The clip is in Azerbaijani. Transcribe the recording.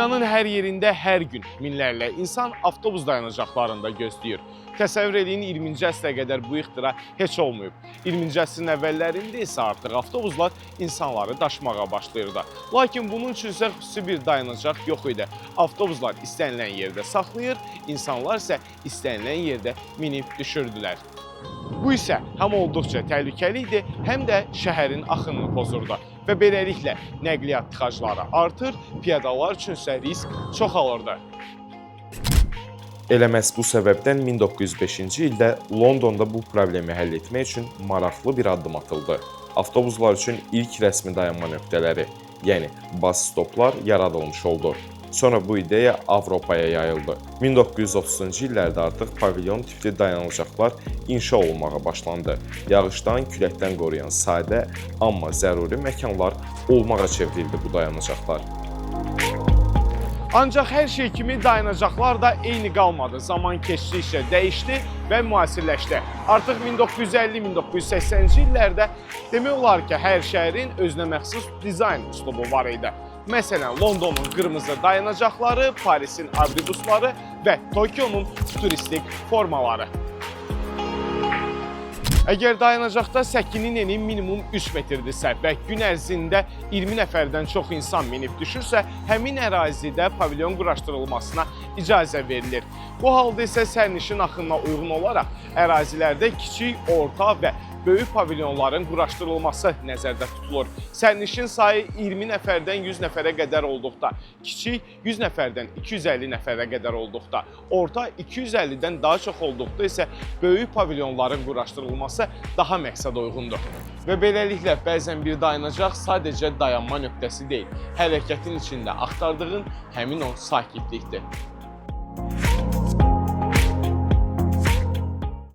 Dünyanın hər yerində hər gün minlərlə insan avtobus dayanacaqlarında gözləyir. Təsəvvür edin, 20-ci əsrə qədər bu ixtira heç olmayıb. 20-ci əsrin əvvəllərində isə artıq avtobuslar insanları daşımağa başlayırdı. Lakin bunun üçün isə xüsusi bir dayanacaq yox idi. Avtobuslar istənilən yerdə saxlayır, insanlar isə istənilən yerdə minib düşürdülər. Bu isə həm olduqca təhlükəli idi, həm də şəhərin axınını pozurdu. Və beləliklə nəqliyyat tıxacları artır, piyadalar üçün isə risk çoxalırdı. Elə məhz bu səbəbdən 1905-ci ildə Londonda bu problemi həll etmək üçün maraqlı bir addım atıldı. Avtobuslar üçün ilk rəsmi dayanma nöqtələri, yəni bus stoplar yaradılmış oldu. Sonra bu ideya Avropaya yayıldı. 1930-cu illərdə artıq pavilyon tipli dayanacaqlar inşa olunmağa başlandı. Yağışdan, küləkdən qoruyan sadə, amma zəruri məkanlar olmağa çevrildi bu dayanacaqlar. Ancaq hər şey kimi dayanacaqlar da eyni qalmadı. Zaman keçdikcə dəyişdi və müasirləşdi. Artıq 1950-1980-ci illərdə demək olar ki, hər şəhərin özünə məxsus dizayn üslubu var idi. Məsələn, Londonun qırmızı dayanacaqları, Parisin abribusları və Tokionun turistik formaları. Əgər dayanacaqda səkinin eni minimum 3 metrdirsə və gün ərzində 20 nəfərdən çox insan minib düşürsə, həmin ərazidə pavilyon quraşdırılmasına icazə verilir. Bu halda isə sərnişin axınına uyğun olaraq ərazilərdə kiçik, orta və böyük pavilyonların quraşdırılması nəzərdə tutulur. Sərnişin sayı 20 nəfərdən 100 nəfərə qədər olduqda, kiçik 100 nəfərdən 250 nəfərə qədər olduqda, orta 250-dən daha çox olduqda isə böyük pavilyonların quraşdırılması daha məqsəd uyğundur. Və beləliklə bəzən bir dayanacaq sadəcə dayanma nöqtəsi deyil, hərəkətin içində axtardığın həmin o sakitlikdir.